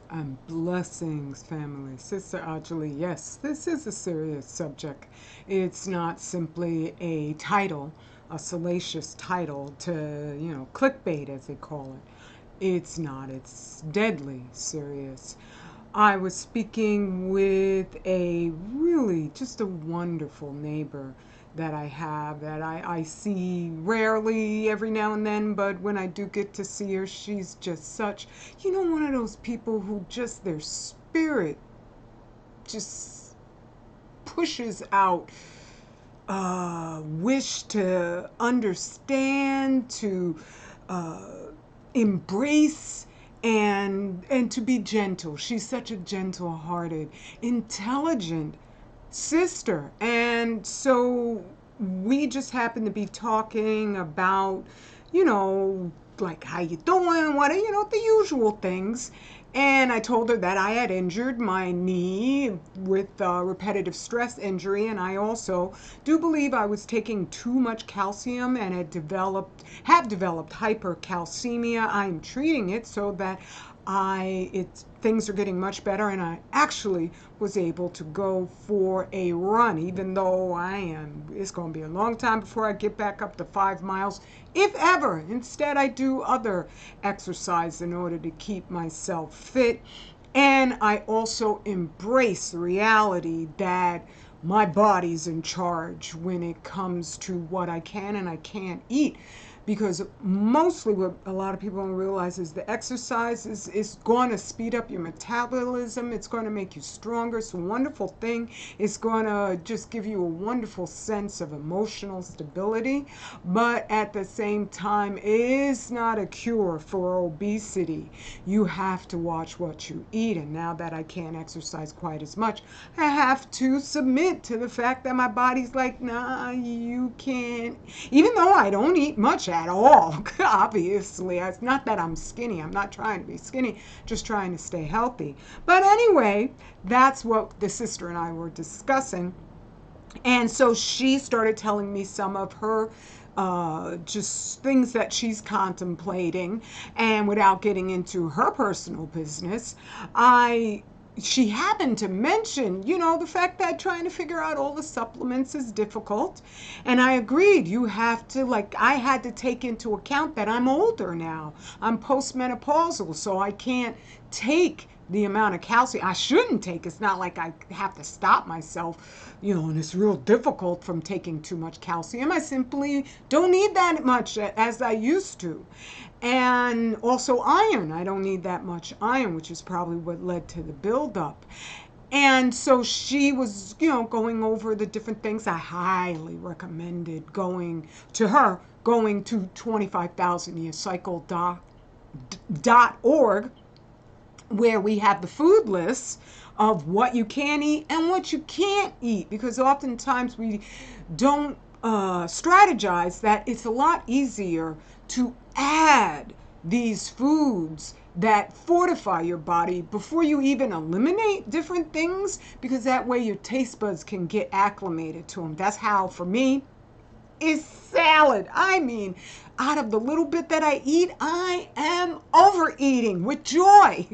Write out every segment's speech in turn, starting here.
And blessings, family. Sister Ajali, yes, this is a serious subject. It's not simply a title, a salacious title to, clickbait as they call it. It's not. It's deadly serious. I was speaking with a really just a wonderful neighbor that I have that I see rarely every now and then, but when I do get to see her, she's just such, one of those people who just their spirit just pushes out wish to understand, to uh, embrace, and to be gentle. She's such a gentle-hearted, intelligent sister, and so we just happened to be talking about, you know, like how you doing, what the usual things. And I told her that I had injured my knee with repetitive stress injury, and I also do believe I was taking too much calcium and have developed hypercalcemia. I'm treating it so that things are getting much better, and I actually was able to go for a run, even though it's going to be a long time before I get back up to 5 miles, if ever. Instead, I do other exercise in order to keep myself fit. And I also embrace the reality that my body's in charge when it comes to what I can and I can't eat. Because mostly what a lot of people don't realize is the exercise is going to speed up your metabolism. It's going to make you stronger. It's a wonderful thing. It's going to just give you a wonderful sense of emotional stability. But at the same time, it is not a cure for obesity. You have to watch what you eat. And now that I can't exercise quite as much, I have to submit to the fact that my body's like, nah, you can't. Even though I don't eat much at all, obviously. It's not that I'm skinny. I'm not trying to be skinny, just trying to stay healthy. But anyway, that's what the sister and I were discussing. And so she started telling me some of her just things that she's contemplating. And without getting into her personal business, she happened to mention, the fact that trying to figure out all the supplements is difficult. And I agreed. You have to, like, I had to take into account that I'm older now. I'm postmenopausal, so I can't take the amount of calcium I shouldn't take. It's not like I have to stop myself, and it's real difficult from taking too much calcium. I simply don't need that much as I used to. And also iron. I don't need that much iron, which is probably what led to the buildup. And so she was, going over the different things. I highly recommended going to 25,000yearcycle.org, where we have the food lists of what you can eat and what you can't eat, because oftentimes we don't strategize that it's a lot easier to add these foods that fortify your body before you even eliminate different things, because that way your taste buds can get acclimated to them. That's how, for me, is salad. I mean, out of the little bit that I eat, I am overeating with joy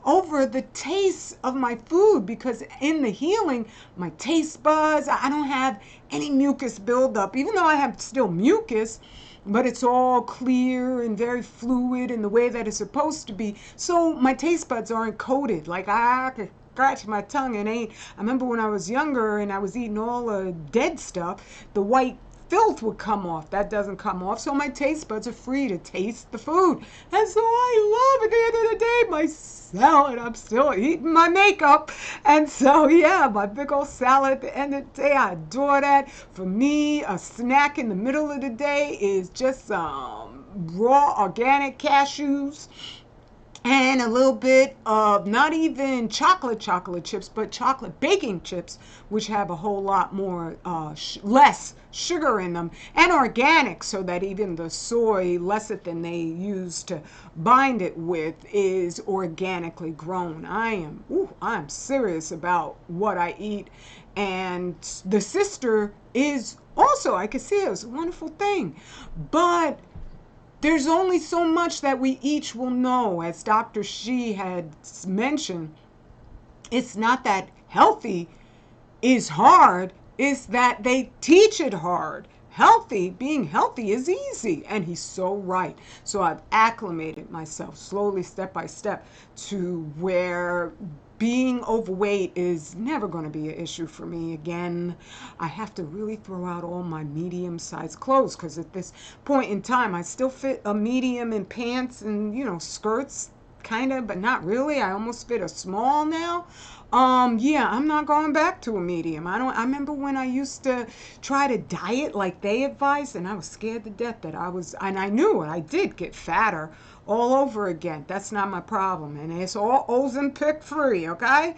over the taste of my food, because in the healing, my taste buds, I don't have any mucus buildup, even though I have still mucus, but it's all clear and very fluid in the way that it's supposed to be. So my taste buds aren't coated. Like, I could scratch my tongue and ain't. I remember when I was younger and I was eating all the dead stuff, the white filth would come off. That doesn't come off, so my taste buds are free to taste the food. And so I love, at the end of the day, my salad. I'm still eating my makeup. And so, yeah, my big old salad at the end of the day, I adore that. For me, a snack in the middle of the day is just some raw organic cashews and a little bit of not even chocolate chips, but chocolate baking chips, which have a whole lot more less sugar in them, and organic, so that even the soy lecithin they use to bind it with is organically grown. I'm serious about what I eat. And the sister is also, I can see it was a wonderful thing, but there's only so much that we each will know. As Dr. Shi had mentioned, it's not that healthy is hard, it's that they teach it hard. Being healthy is easy. And he's so right. So I've acclimated myself slowly, step by step, to where being overweight is never going to be an issue for me again. I have to really throw out all my medium sized clothes, because at this point in time, I still fit a medium in pants and, skirts, kind of, but not really. I almost fit a small now. Yeah, I'm not going back to a medium. I remember when I used to try to diet like they advised, and I was scared to death that and I knew it. I did get fatter all over again. That's not my problem. And it's all Ozempic free, okay?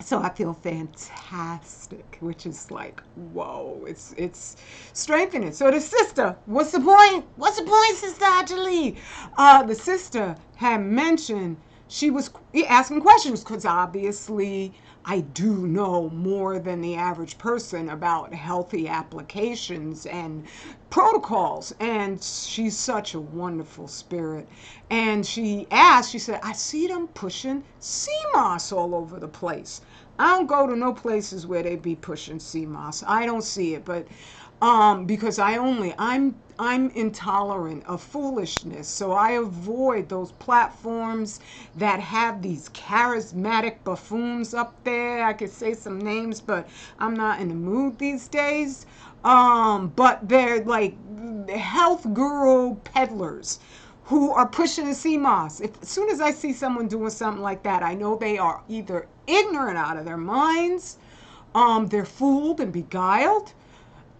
So I feel fantastic, which is like, whoa, it's strengthening. So the sister, what's the point? What's the point, Sister Anjali? The sister had mentioned she was asking questions, because obviously I do know more than the average person about healthy applications and protocols. And she's such a wonderful spirit. And she said, I see them pushing CMOS all over the place. I don't go to no places where they be pushing CMOS. I don't see it, but because I'm intolerant of foolishness, so I avoid those platforms that have these charismatic buffoons up there. I could say some names, but I'm not in the mood these days. But they're like health guru peddlers who are pushing the CMOS. As soon as I see someone doing something like that, I know they are either ignorant out of their minds, they're fooled and beguiled,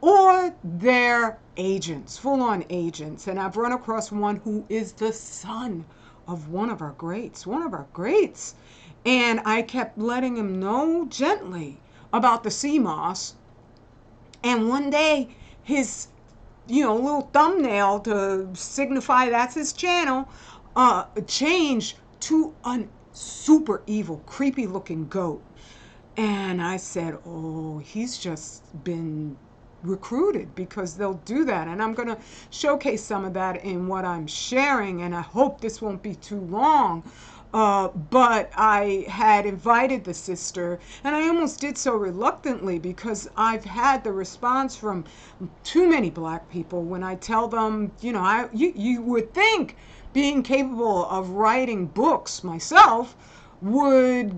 or they're agents, full-on agents. And I've run across one who is the son of one of our greats. And I kept letting him know gently about the CMOS. And one day, his little thumbnail to signify that's his channel, changed to a super evil, creepy looking goat. And I said, oh, he's just been recruited, because they'll do that. And I'm going to showcase some of that in what I'm sharing, and I hope this won't be too long. But I had invited the sister, and I almost did so reluctantly, because I've had the response from too many Black people when I tell them, you would think being capable of writing books myself would,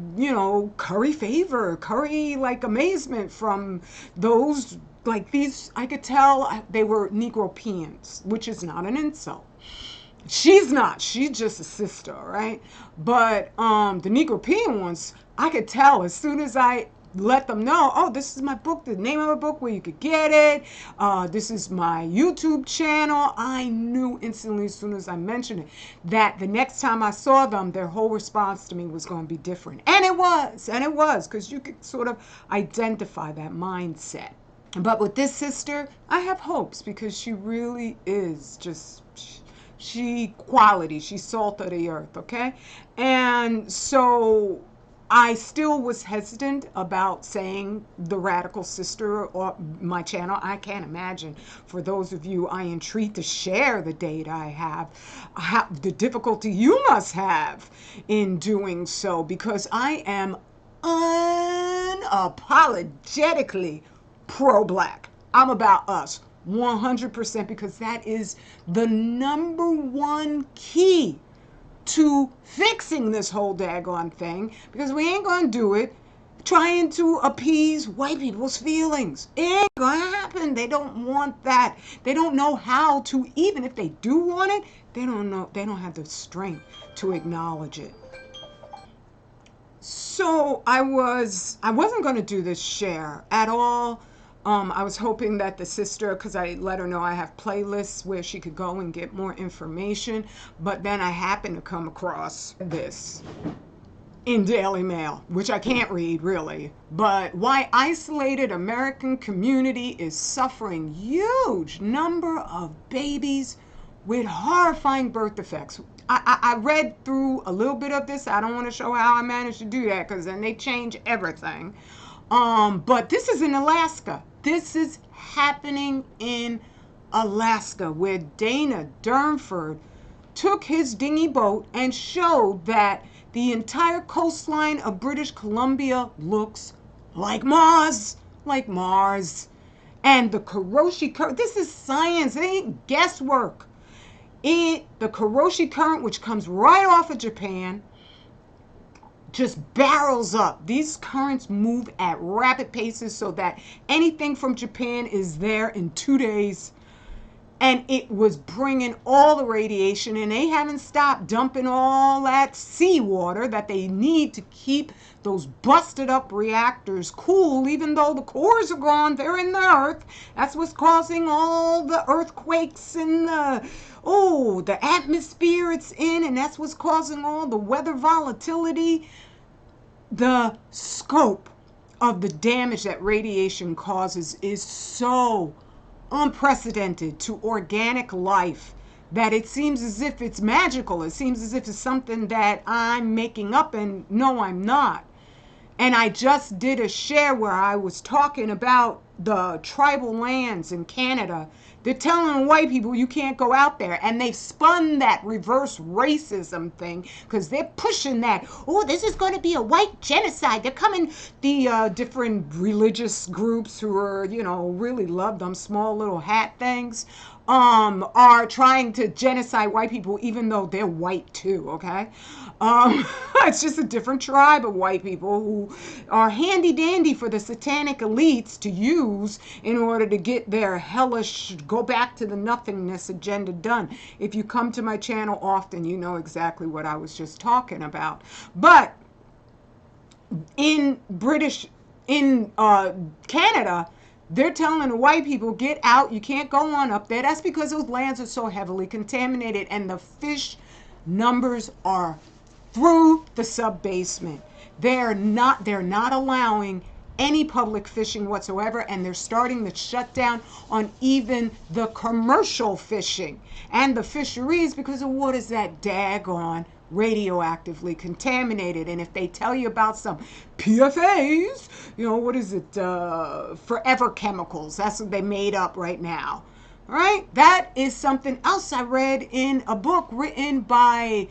curry like amazement from those, like these. I could tell they were Negropeans, which is not an insult. She's not. She's just a sister, right? But the Negropean ones, I could tell as soon as I let them know, oh, this is my book, the name of the book, where you could get it. This is my YouTube channel. I knew instantly as soon as I mentioned it that the next time I saw them, their whole response to me was going to be different. And it was, because you could sort of identify that mindset. But with this sister, I have hopes, because she really is just, she's salt of the earth, okay? And so I still was hesitant about saying the radical sister or my channel. I can't imagine, for those of you I entreat to share the data I have, the difficulty you must have in doing so, because I am unapologetically pro-Black. I'm about us 100%, because that is the number one key to fixing this whole daggone thing, because we ain't gonna do it trying to appease white people's feelings. It ain't gonna happen. They don't want that. They don't know how to, even if they do want it, they don't have the strength to acknowledge it. So I wasn't going to do this share at all. I was hoping that the sister, because I let her know I have playlists where she could go and get more information, but then I happened to come across this in Daily Mail, which I can't read really, but why isolated American community is suffering huge number of babies with horrifying birth defects. I read through a little bit of this. I don't want to show how I managed to do that, because then they change everything. But this is in Alaska. This is happening in Alaska, where Dana Durnford took his dinghy boat and showed that the entire coastline of British Columbia looks like Mars. Like Mars. And the Kuroshi Current, this is science, it ain't guesswork. The Kuroshi Current, which comes right off of Japan, just barrels up. These currents move at rapid paces so that anything from Japan is there in 2 days. And it was bringing all the radiation, and they haven't stopped dumping all that seawater that they need to keep those busted up reactors cool, even though the cores are gone, they're in the earth. That's what's causing all the earthquakes and the atmosphere it's in, and that's what's causing all the weather volatility. The scope of the damage that radiation causes is so unprecedented to organic life that it seems as if it's magical. It seems as if it's something that I'm making up, and no, I'm not. And I just did a share where I was talking about the tribal lands in Canada. They're telling white people you can't go out there, and they've spun that reverse racism thing because they're pushing that, oh, this is going to be a white genocide. They're coming, the different religious groups who are, really love them small little hat things, are trying to genocide white people, even though they're white too, okay? It's just a different tribe of white people who are handy dandy for the satanic elites to use in order to get their hellish, go back to the nothingness agenda done. If you come to my channel often, you know exactly what I was just talking about. But in Canada, they're telling the white people, get out, you can't go on up there. That's because those lands are so heavily contaminated, and the fish numbers are through the sub-basement. They're not allowing any public fishing whatsoever, and they're starting to shut down on even the commercial fishing and the fisheries because of what is that daggone radioactively contaminated. And if they tell you about some PFAs, what is it, forever chemicals, that's what they made up right now. All right, that is something else I read in a book written by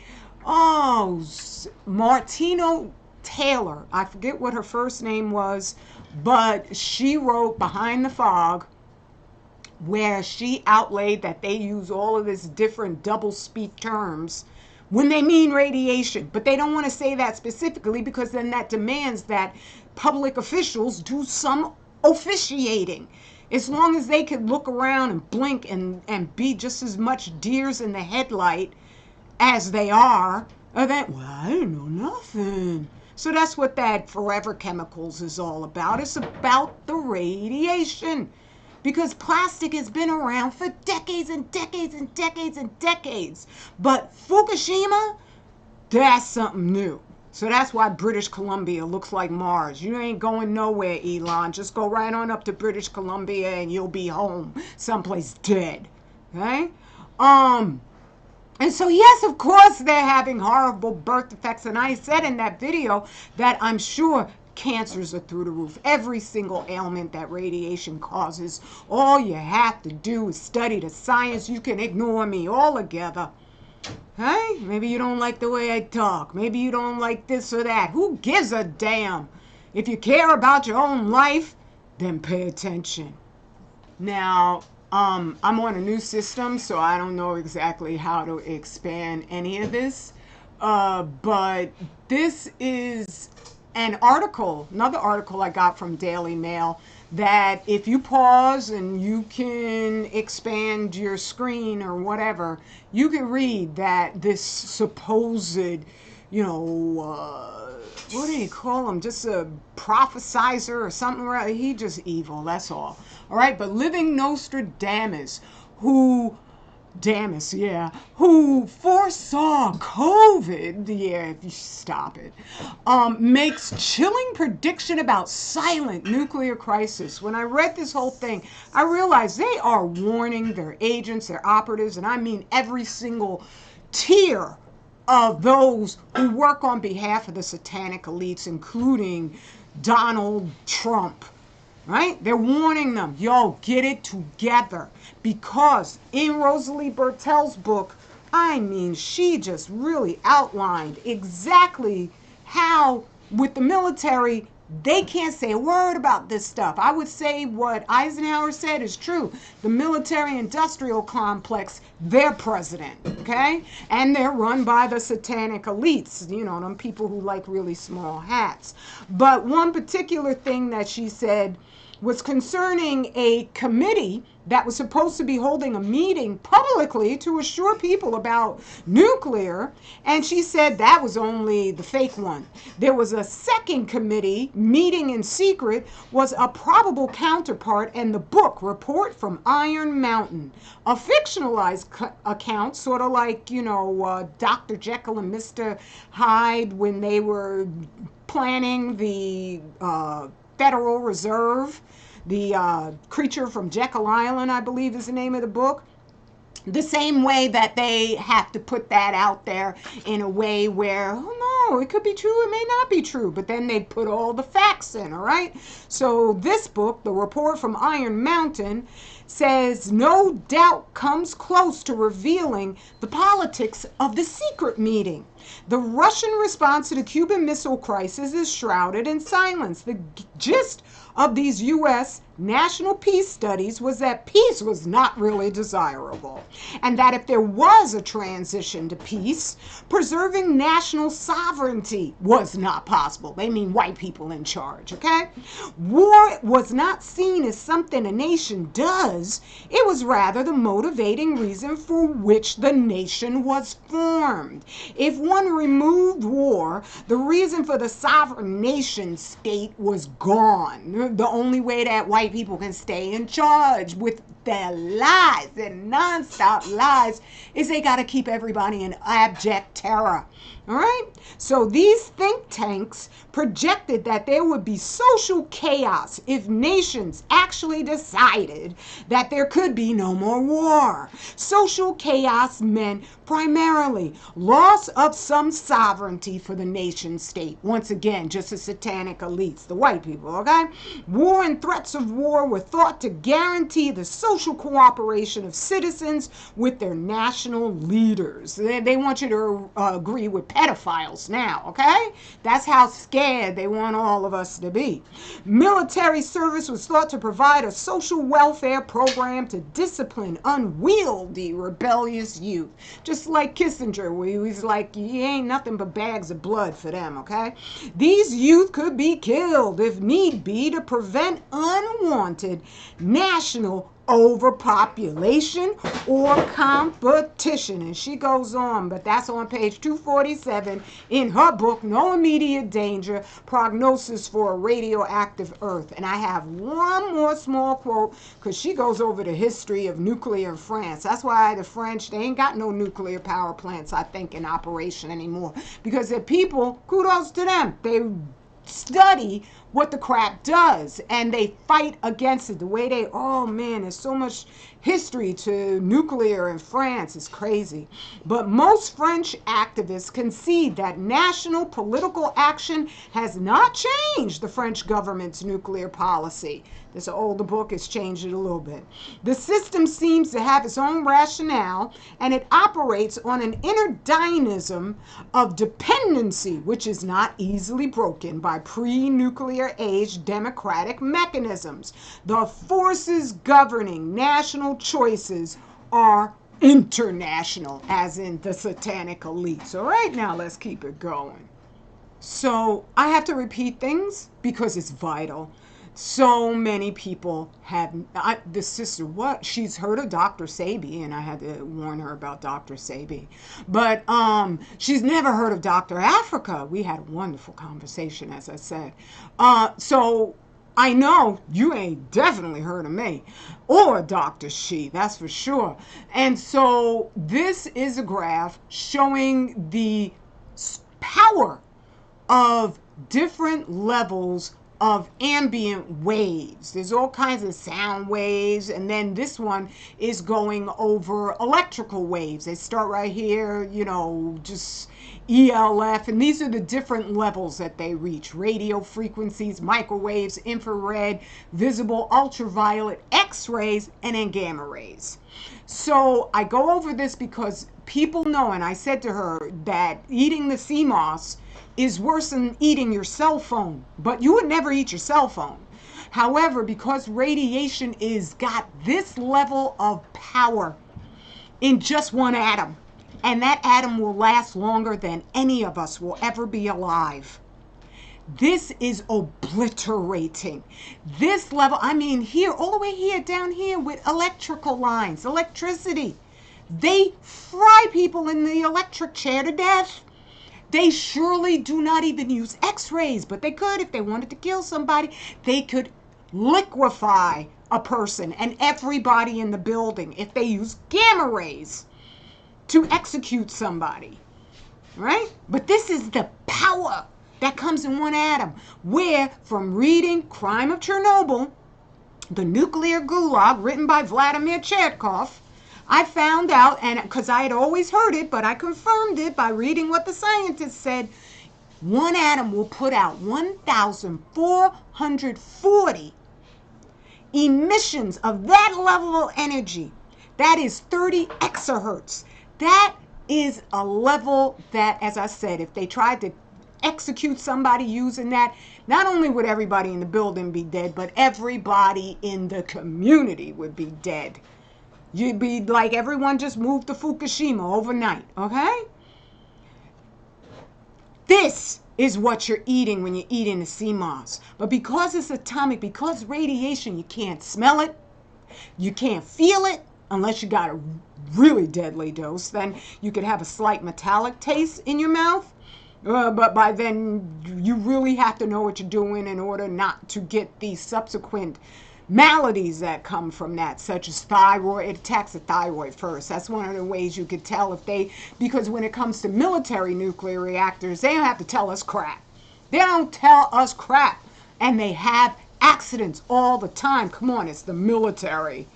Martino Taylor. I forget what her first name was, but she wrote Behind the Fog, where she outlaid that they use all of this different double speak terms when they mean radiation, but they don't want to say that specifically because then that demands that public officials do some officiating. As long as they could look around and blink and be just as much deers in the headlight as they are, then, well, I didn't know nothing. So that's what that forever chemicals is all about. It's about the radiation. Because plastic has been around for decades and decades and decades and decades. But Fukushima, that's something new. So that's why British Columbia looks like Mars. You ain't going nowhere, Elon. Just go right on up to British Columbia and you'll be home, someplace dead. Okay? And so, yes, of course, they're having horrible birth defects. And I said in that video that I'm sure cancers are through the roof. Every single ailment that radiation causes. All you have to do is study the science. You can ignore me altogether. Hey, maybe you don't like the way I talk. Maybe you don't like this or that. Who gives a damn? If you care about your own life, then pay attention. Now, I'm on a new system, so I don't know exactly how to expand any of this. But this is an article, another article I got from Daily Mail, that if you pause and you can expand your screen or whatever, you can read that this supposed, what do you call him? Just a prophesizer or something. He just evil, that's all. All right, but living Nostradamus, who foresaw COVID, if you stop it, makes chilling prediction about silent nuclear crisis. When I read this whole thing, I realized they are warning their agents, their operatives, and I mean every single tier of those who work on behalf of the satanic elites, including Donald Trump. Right? They're warning them, yo, get it together. because in Rosalie Bertel's book, I mean, she just really outlined exactly how, with the military, they can't say a word about this stuff. I would say what Eisenhower said is true. The military industrial complex, they're president, okay? And they're run by the satanic elites, you know, them people who like really small hats. But one particular thing that she said was concerning a committee that was supposed to be holding a meeting publicly to assure people about nuclear, and she said that was only the fake one. There was a second committee meeting in secret, was a probable counterpart, and the book Report from Iron Mountain, a fictionalized account, sort of like, you know, Dr. Jekyll and Mr. Hyde when they were planning the Federal Reserve, the creature from Jekyll Island, I believe is the name of the book. The same way that they have to put that out there in a way where, oh no, it could be true, it may not be true, but then they put all the facts in, all right? So this book, The Report from Iron Mountain, says no doubt comes close to revealing the politics of the secret meeting. The Russian response to the Cuban Missile Crisis is shrouded in silence. The gist of these U.S. national peace studies was that peace was not really desirable, and that if there was a transition to peace, preserving national sovereignty was not possible. They mean white people in charge, okay? War was not seen as something a nation does. It was rather the motivating reason for which the nation was formed. If one removed war, the reason for the sovereign nation state was gone. The only way that white people can stay in charge with their lies and nonstop lies is they got to keep everybody in abject terror. All right? So these think tanks projected that there would be social chaos if nations actually decided that there could be no more war. Social chaos meant primarily loss of some sovereignty for the nation state. Once again, just the satanic elites, the white people, okay? War and threats of war were thought to guarantee the social cooperation of citizens with their national leaders. They want you to agree with pedophiles now, okay? That's how scared they want all of us to be. Military service was thought to provide a social welfare program to discipline unwieldy, rebellious youth. Just like Kissinger, where he was like, you ain't nothing but bags of blood for them, okay? These youth could be killed if need be to prevent unwanted national overpopulation or competition. And she goes on, but that's on page 247 in her book, No Immediate Danger, Prognosis for a Radioactive Earth. And I have one more small quote, because she goes over the history of nuclear in France. That's why the French, they ain't got no nuclear power plants, I think, in operation anymore. Because their people, kudos to them, they study what the crap does and they fight against it. The way they, oh man, there's so much history to nuclear in France. It's crazy. But most French activists concede that national political action has not changed the French government's nuclear policy. This older book has changed it a little bit. The system seems to have its own rationale, and it operates on an inner dynamism of dependency, which is not easily broken by pre-nuclear age democratic mechanisms. The forces governing national choices are international, as in the satanic elites. All right, now let's keep it going. So I have to repeat things because it's vital. So many people have, the sister, what? She's heard of Dr. Sebi, and I had to warn her about Dr. Sebi. But she's never heard of Dr. Africa. We had a wonderful conversation, as I said. So I know you ain't definitely heard of me or Dr. She, that's for sure. And so this is a graph showing the power of different levels of ambient waves. There's all kinds of sound waves, and then this one is going over electrical waves. They start right here, you know, just ELF, and these are the different levels that they reach: radio frequencies, microwaves, infrared, visible, ultraviolet, X-rays, and then gamma rays. So I go over this because people know, and I said to her that eating the sea moss is worse than eating your cell phone, but you would never eat your cell phone. However, because radiation is got this level of power in just one atom, and that atom will last longer than any of us will ever be alive. This is obliterating. This level, I mean, here, all the way here, down here with electrical lines, electricity. They fry people in the electric chair to death. They surely do not even use X-rays, but they could if they wanted to kill somebody. They could liquefy a person and everybody in the building if they use gamma rays to execute somebody, right? But this is the power that comes in one atom, where from reading Crime of Chernobyl, the nuclear gulag written by Vladimir Chertkov, I found out, and because I had always heard it, but I confirmed it by reading what the scientists said, one atom will put out 1,440 emissions of that level of energy. That is 30 exahertz. That is a level that, as I said, if they tried to execute somebody using that, not only would everybody in the building be dead, but everybody in the community would be dead. You'd be like everyone just moved to Fukushima overnight, okay? This is what you're eating when you're eating the sea moss. But because it's atomic, because radiation, you can't smell it, you can't feel it, unless you got a really deadly dose. Then you could have a slight metallic taste in your mouth. But by then, you really have to know what you're doing in order not to get these subsequent maladies that come from that, such as thyroid. It attacks the thyroid first. That's one of the ways you could tell if they, because when it comes to military nuclear reactors, they don't have to tell us crap. They don't tell us crap. And they have accidents all the time. Come on, it's the military,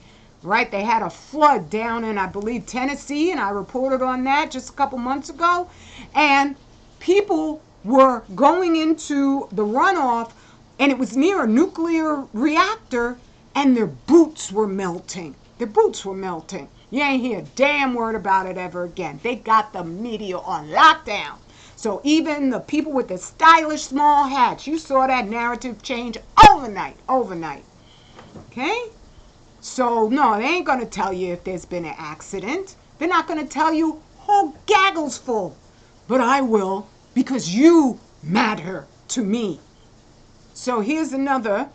right? They had a flood down in, I believe, Tennessee, and I reported on that just a couple months ago. And people were going into the runoff, and it was near a nuclear reactor, and their boots were melting. Their boots were melting. You ain't hear a damn word about it ever again. They got the media on lockdown. So even the people with the stylish small hats, you saw that narrative change overnight. Okay? So no, they ain't going to tell you if there's been an accident. They're not going to tell you whole gaggles full. But I will, because you matter to me. So here's another,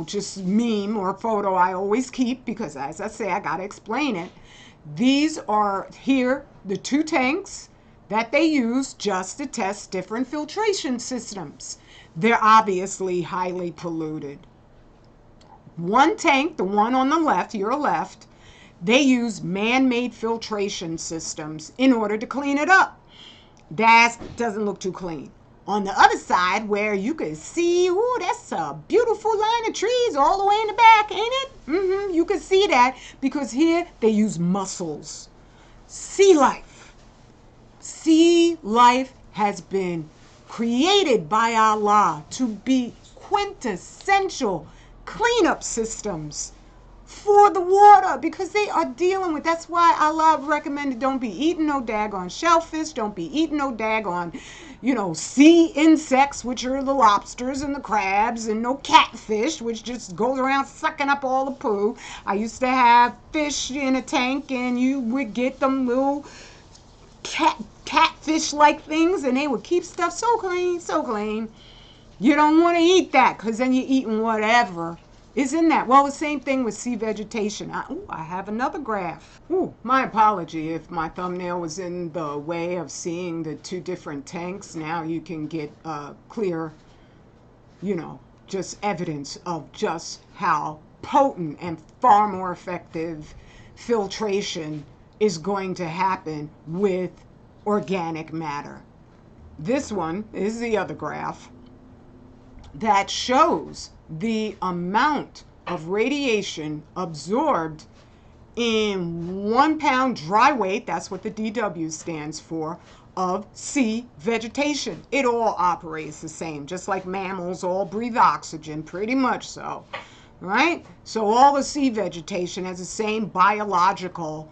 just meme or photo I always keep, because as I say, I got to explain it. These are here, the two tanks that they use just to test different filtration systems. They're obviously highly polluted. One tank, the one on the left, your left, they use man-made filtration systems in order to clean it up. That doesn't look too clean. On the other side, where you can see, ooh, that's a beautiful line of trees all the way in the back, ain't it? You can see that because here they use mussels. Sea life. Sea life has been created by Allah to be quintessential cleanup systems for the water, because they are dealing with, that's why Allah recommended don't be eating no daggone shellfish, don't be eating no daggone, sea insects, which are the lobsters and the crabs, and no catfish, which just goes around sucking up all the poo. I used to have fish in a tank, and you would get them little catfish-like things, and they would keep stuff so clean, so clean. You don't want to eat that, because then you're eating whatever is in that. Well, the same thing with sea vegetation. I have another graph. My apology if my thumbnail was in the way of seeing the two different tanks. Now you can get clear, just evidence of just how potent and far more effective filtration is going to happen with organic matter. This one is the other graph. that shows the amount of radiation absorbed in 1 pound dry weight, that's what the DW stands for, of sea vegetation. It all operates the same, just like mammals all breathe oxygen, pretty much so, right? So all the sea vegetation has the same biological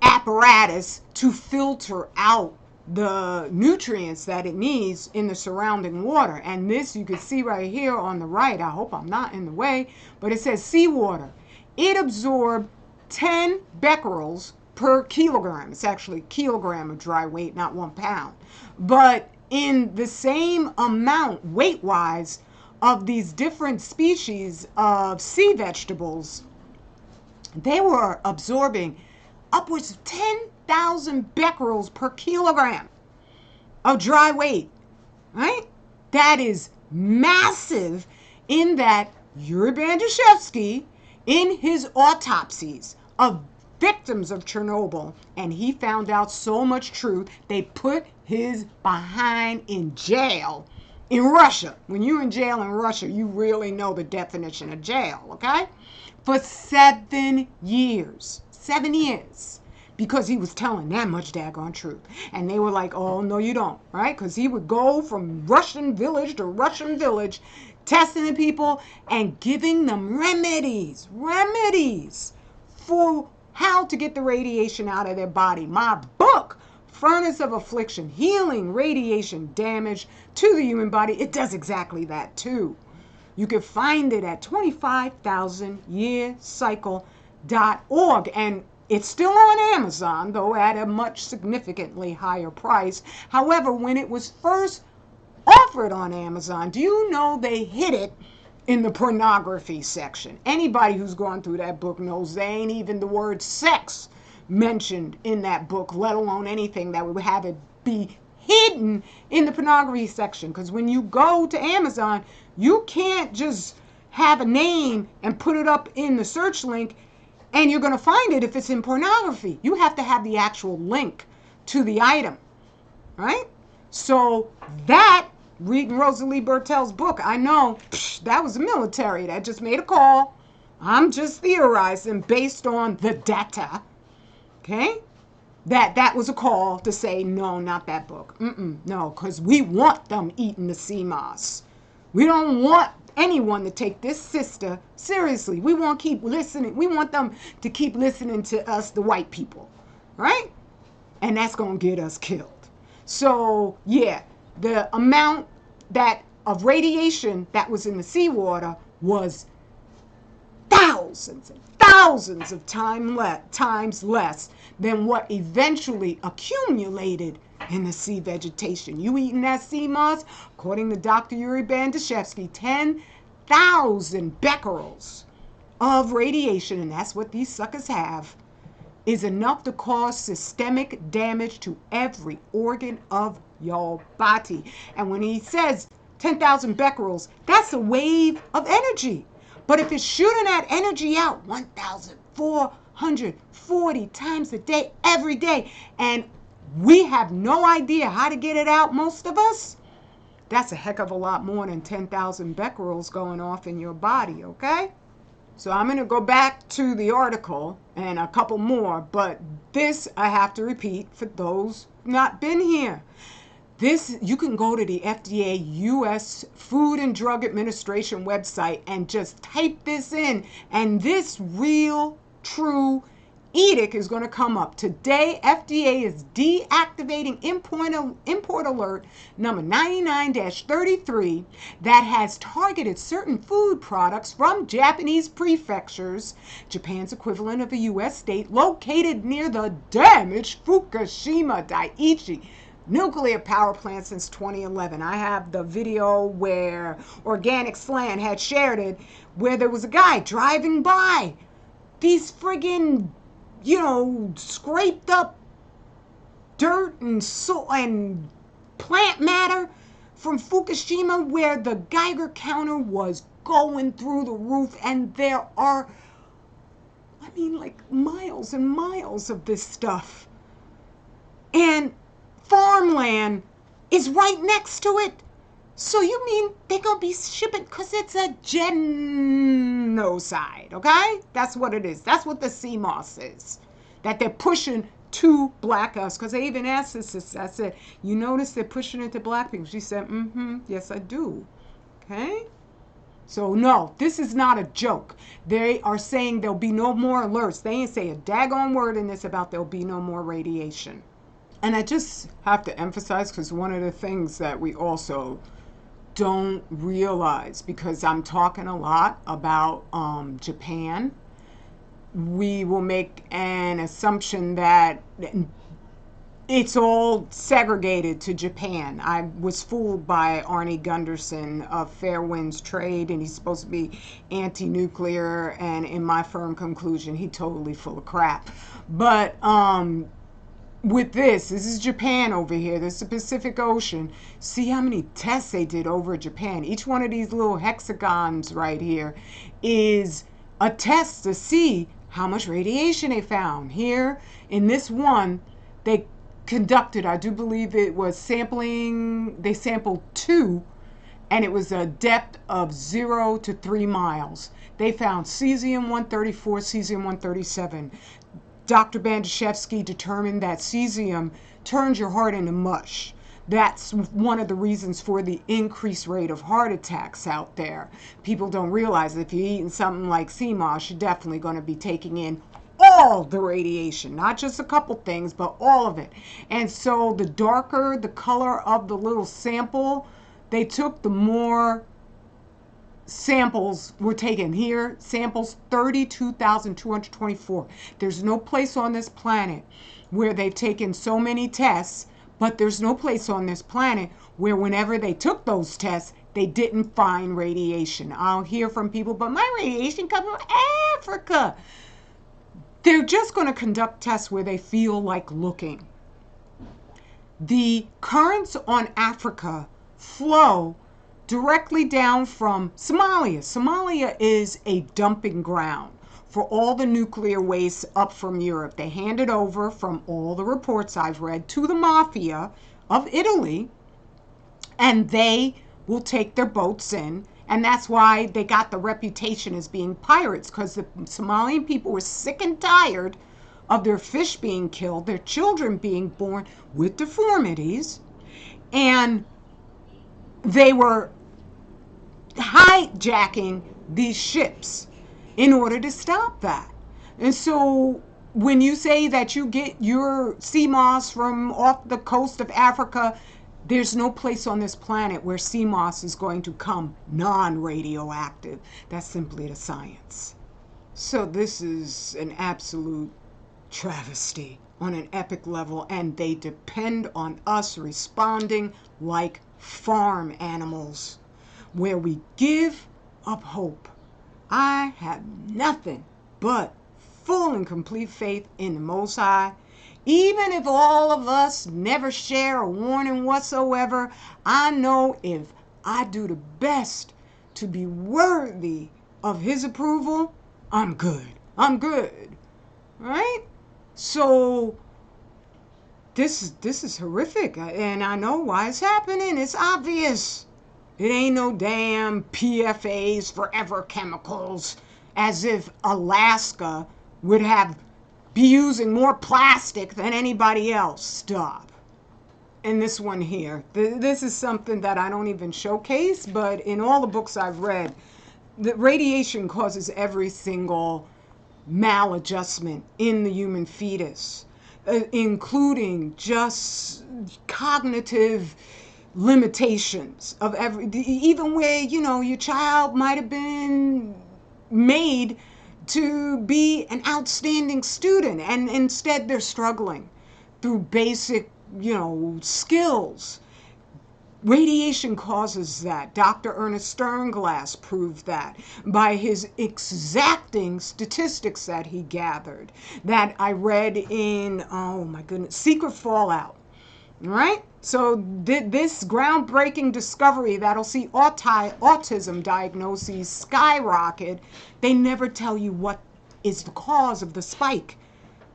apparatus to filter out the nutrients that it needs in the surrounding water. And this you can see right here on the right. I hope I'm not in the way, but it says seawater. It absorbed 10 becquerels per kilogram. It's actually a kilogram of dry weight, not 1 pound. But in the same amount, weight-wise, of these different species of sea vegetables, they were absorbing upwards of 10,000 becquerels per kilogram of dry weight, right? That is massive, in that Yuri Bandashevsky, in his autopsies of victims of Chernobyl, and he found out so much truth, they put his behind in jail in Russia. When you're in jail in Russia, you really know the definition of jail, okay? For 7 years. 7 years. Because he was telling that much daggone truth. And they were like, oh, no, you don't, right? Because he would go from Russian village to Russian village, testing the people and giving them remedies for how to get the radiation out of their body. My book, Furnace of Affliction, Healing Radiation Damage to the Human Body, it does exactly that too. You can find it at 25000yearcycle.org. And it's still on Amazon, though at a much significantly higher price. However, when it was first offered on Amazon, do you know they hid it in the pornography section? Anybody who's gone through that book knows there ain't even the word sex mentioned in that book, let alone anything that would have it be hidden in the pornography section. Because when you go to Amazon, you can't just have a name and put it up in the search link and you're going to find it if it's in pornography. You have to have the actual link to the item, right? So that, reading Rosalie Bertel's book, I know that was the military that just made a call. I'm just theorizing based on the data, okay? That was a call to say, no, not that book. No, because we want them eating the sea moss. We don't want anyone to take this sister seriously. We want to keep listening. We want them to keep listening to us, the white people, right? And that's going to get us killed. So, yeah, the amount of radiation that was in the seawater was thousands and thousands of times less than what eventually accumulated in the sea vegetation. You eating that sea moss, according to Dr. Yuri Bandashevsky, 10,000 becquerels of radiation, and that's what these suckers have, is enough to cause systemic damage to every organ of your body. And when he says 10,000 becquerels, that's a wave of energy. But if it's shooting that energy out 1,440 times a day, every day, and we have no idea how to get it out, most of us, that's a heck of a lot more than 10,000 becquerels going off in your body, okay? So I'm going to go back to the article and a couple more, but this I have to repeat for those not been here. This, you can go to the FDA U.S. Food and Drug Administration website and just type this in, and this real, true edict is going to come up. Today, FDA is deactivating import alert number 99-33 that has targeted certain food products from Japanese prefectures, Japan's equivalent of a U.S. state, located near the damaged Fukushima Daiichi nuclear power plant since 2011. I have the video where Organic Slant had shared it, where there was a guy driving by these friggin', scraped up dirt and and plant matter from Fukushima, where the Geiger counter was going through the roof, and there are, miles and miles of this stuff. And farmland is right next to it. So you mean they gonna be shipping, because it's a genocide, okay? That's what it is. That's what the CMOS is. That they're pushing to black us. Because I even asked this sister, I said, you notice they're pushing it to black people? She said, yes, I do. Okay? So no, this is not a joke. They are saying there'll be no more alerts. They ain't say a daggone word in this about there'll be no more radiation. And I just have to emphasize, because one of the things that we also don't realize, because I'm talking a lot about Japan, we will make an assumption that it's all segregated to Japan. I was fooled by Arnie Gunderson of Fair Winds Trade, and he's supposed to be anti-nuclear, and in my firm conclusion, he's totally full of crap. But with this is Japan over here. This is the Pacific Ocean. See how many tests they did over Japan. Each one of these little hexagons right here is a test to see how much radiation they found. Here in this one, they conducted, I do believe it was sampling, they sampled 2, and it was a depth of 0 to 3 miles. They found cesium-134, cesium-137. Dr. Bandashevsky determined that cesium turns your heart into mush. That's one of the reasons for the increased rate of heart attacks out there. People don't realize that if you're eating something like CMOS, you're definitely going to be taking in all the radiation, not just a couple things, but all of it. And so the darker the color of the little sample they took, the more samples were taken. Here, samples 32,224. There's no place on this planet where they've taken so many tests, but there's no place on this planet where whenever they took those tests, they didn't find radiation. I'll hear from people, but my radiation comes from Africa. They're just going to conduct tests where they feel like looking. The currents on Africa flow directly down from Somalia. Somalia is a dumping ground for all the nuclear waste up from Europe. They hand it over, from all the reports I've read, to the mafia of Italy, and they will take their boats in. And that's why they got the reputation as being pirates, because the Somalian people were sick and tired of their fish being killed, their children being born with deformities, and they were hijacking these ships in order to stop that. And so when you say that you get your CMOS from off the coast of Africa, there's no place on this planet where CMOS is going to come non-radioactive. That's simply the science. So this is an absolute travesty on an epic level, and they depend on us responding like farm animals, where we give up hope. I have nothing but full and complete faith in the Most High. Even if all of us never share a warning whatsoever, I know if I do the best to be worthy of His approval, I'm good. I'm good. Right? So this is horrific, and I know why it's happening. It's obvious. It ain't no damn PFAS, forever chemicals, as if Alaska would be using more plastic than anybody else. Stop. And this one here, this is something that I don't even showcase, but in all the books I've read, the radiation causes every single maladjustment in the human fetus, including just cognitive limitations of even where, your child might have been made to be an outstanding student, and instead they're struggling through basic, skills. Radiation causes that. Dr. Ernest Sternglass proved that by his exacting statistics that he gathered, that I read in, oh my goodness, Secret Fallout. All right? So this groundbreaking discovery that'll see autism diagnoses skyrocket, they never tell you what is the cause of the spike.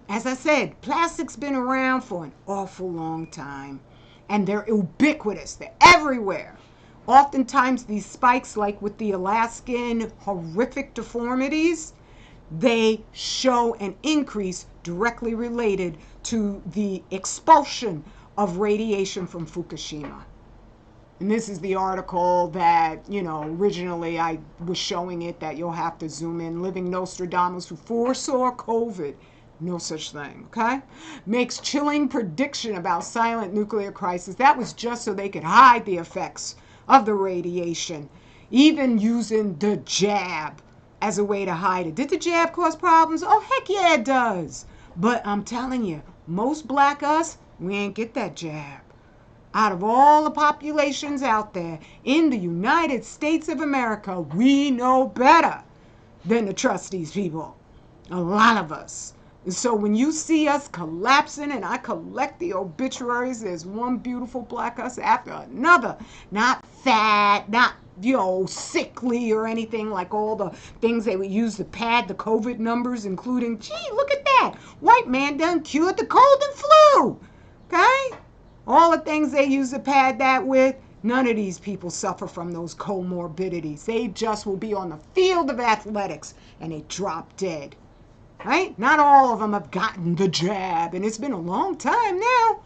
As I said, plastic's been around for an awful long time, and they're ubiquitous. They're everywhere. Oftentimes these spikes, like with the Alaskan horrific deformities, they show an increase directly related to the expulsion of radiation from Fukushima. And this is the article that, originally I was showing it, that you'll have to zoom in. Living Nostradamus, who foresaw COVID. No such thing, okay? Makes chilling prediction about silent nuclear crisis. That was just so they could hide the effects of the radiation, even using the jab as a way to hide it. Did the jab cause problems? Oh, heck yeah, it does. But I'm telling you, most black us, we ain't get that jab. Out of all the populations out there in the United States of America, we know better than to trust these people. A lot of us. And so when you see us collapsing, and I collect the obituaries, there's one beautiful black us after another. Not fat, not, sickly or anything like all the things they would use to pad the COVID numbers, including, gee, look at that. White man done cured the cold and flu. Okay? All the things they use to pad that with, none of these people suffer from those comorbidities. They just will be on the field of athletics and they drop dead. Right? Not all of them have gotten the jab, and it's been a long time now.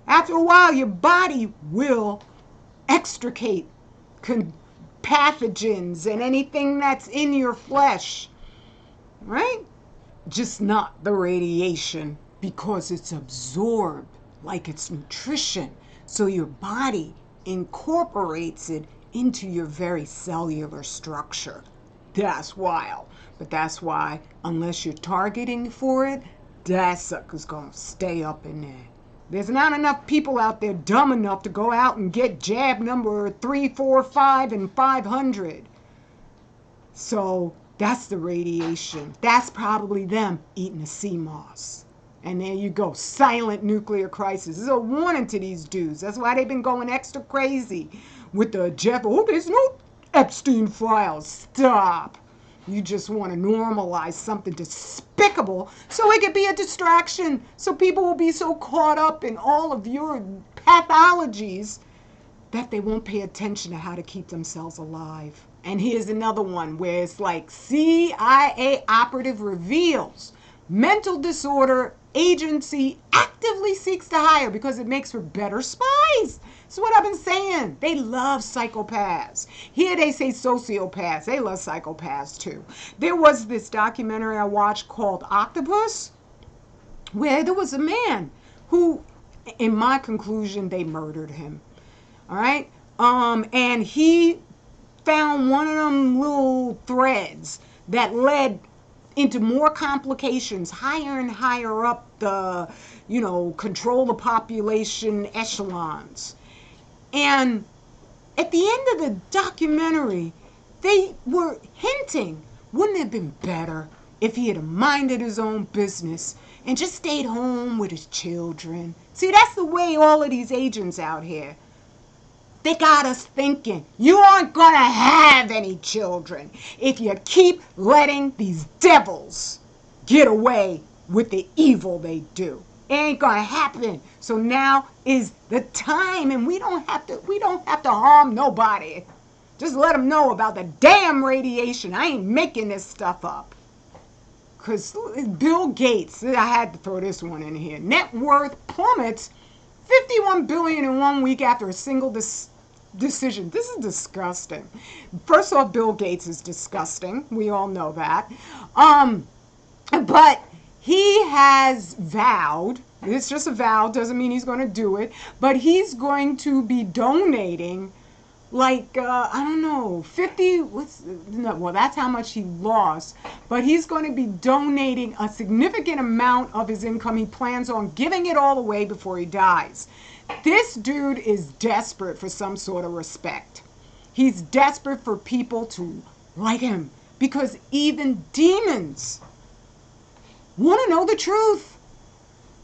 After a while, your body will extricate pathogens and anything that's in your flesh. Right? Just not the radiation, because it's absorbed like it's nutrition. So your body incorporates it into your very cellular structure. That's wild. But that's why, unless you're targeting for it, that sucker's gonna stay up in there. There's not enough people out there dumb enough to go out and get jab number 3, 4, 5, and 500. So that's the radiation. That's probably them eating a sea moss. And there you go, silent nuclear crisis. This is a warning to these dudes. That's why they've been going extra crazy with the Jeff. Oh, there's no Epstein files. Stop. You just want to normalize something despicable so it could be a distraction. So people will be so caught up in all of your pathologies that they won't pay attention to how to keep themselves alive. And here's another one where it's like CIA operative reveals mental disorder agency actively seeks to hire because it makes for better spies. That's what I've been saying. They love psychopaths. Here they say sociopaths. They love psychopaths too. There was this documentary I watched called Octopus, where there was a man who, in my conclusion, they murdered him. All right? And he found one of them little threads that led into more complications, higher and higher up the, control the population echelons. And at the end of the documentary, they were hinting, wouldn't it have been better if he had minded his own business and just stayed home with his children? See, that's the way all of these agents out here, they got us thinking you aren't going to have any children if you keep letting these devils get away with the evil they do. It ain't going to happen. So now is the time, and we don't have to harm nobody. Just let them know about the damn radiation. I ain't making this stuff up. Because Bill Gates, I had to throw this one in here. Net worth plummets $51 billion in 1 week after a single decision. This is disgusting. First off, Bill Gates is disgusting. We all know that. But he has vowed, it's just a vow, doesn't mean he's going to do it, but he's going to be donating like, I don't know, 50, well, that's how much he lost, but he's going to be donating a significant amount of his income. He plans on giving it all away before he dies. This dude is desperate for some sort of respect. He's desperate for people to like him, because even demons want to know the truth.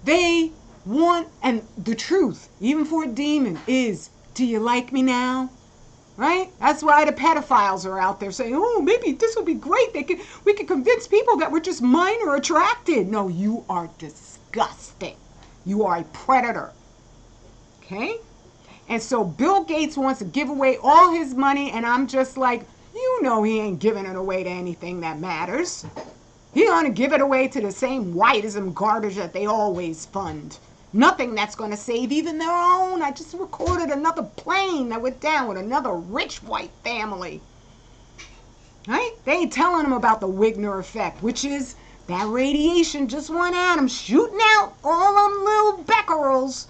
They want, and the truth, even for a demon, is, do you like me now? Right? That's why the pedophiles are out there saying, oh, maybe this will be great. We could convince people that we're just minor attracted. No, you are disgusting. You are a predator. Okay? And so Bill Gates wants to give away all his money, and I'm just like, you know he ain't giving it away to anything that matters. He ought to give it away to the same whiteism garbage that they always fund. Nothing that's going to save even their own. I just recorded another plane that went down with another rich white family. Right? They ain't telling them about the Wigner effect, which is that radiation just went at them, shooting out all them little becquerels,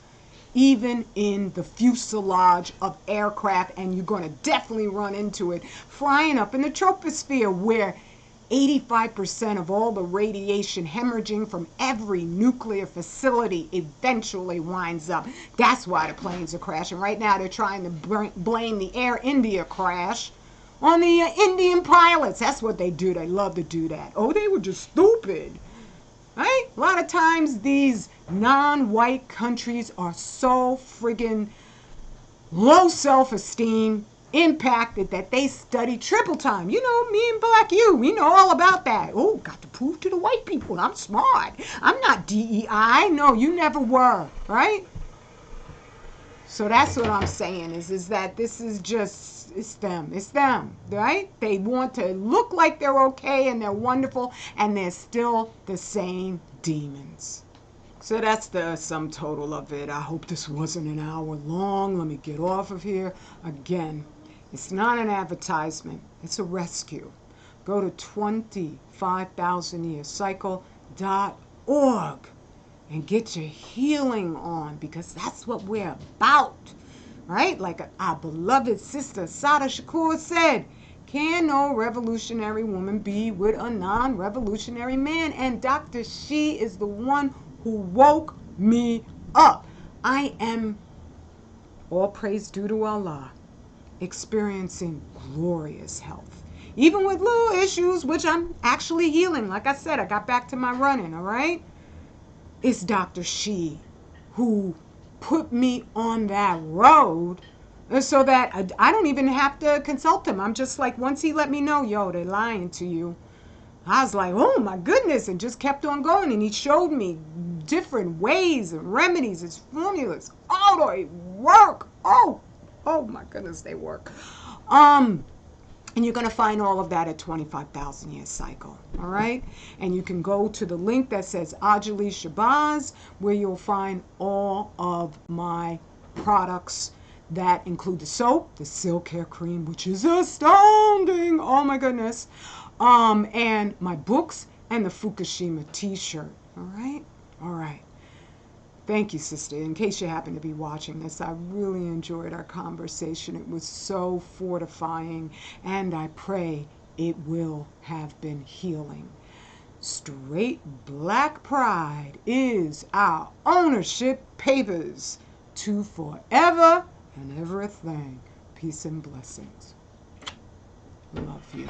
even in the fuselage of aircraft, and you're going to definitely run into it flying up in the troposphere, where 85% of all the radiation hemorrhaging from every nuclear facility eventually winds up. That's why the planes are crashing. Right now they're trying to blame the Air India crash on the Indian pilots. That's what they do. They love to do that. Oh, they were just stupid. Right? A lot of times these non-white countries are so friggin' low self-esteem, impacted, that they study triple time. You know, me and Black you, we know all about that. Oh, got to prove to the white people I'm smart. I'm not DEI. No, you never were. Right? So that's what I'm saying is that this is just, it's them, right? They want to look like they're okay and they're wonderful, and they're still the same demons. So that's the sum total of it. I hope this wasn't an hour long. Let me get off of here. Again, it's not an advertisement. It's a rescue. Go to 25000yearcycle.org. and get your healing on, because that's what we're about, right? Like our beloved sister Sada Shakur said, can no revolutionary woman be with a non-revolutionary man? And Dr. She is the one who woke me up. I am, all praise due to Allah, experiencing glorious health. Even with little issues, which I'm actually healing. Like I said, I got back to my running, all right? It's Dr. She who put me on that road so that I don't even have to consult him. I'm just like, once he let me know, yo, they're lying to you, I was like, oh my goodness, and just kept on going. And he showed me different ways and remedies, his formulas. Oh, they work. Oh my goodness, they work. And you're going to find all of that at 25,000 Year Cycle, all right? And you can go to the link that says Ajali Shabazz, where you'll find all of my products that include the soap, the silk hair cream, which is astounding, oh my goodness, and my books and the Fukushima t-shirt, all right? All right. Thank you, sister. In case you happen to be watching this, I really enjoyed our conversation. It was so fortifying, and I pray it will have been healing. Straight black pride is our ownership papers to forever and everything. Peace and blessings. Love you.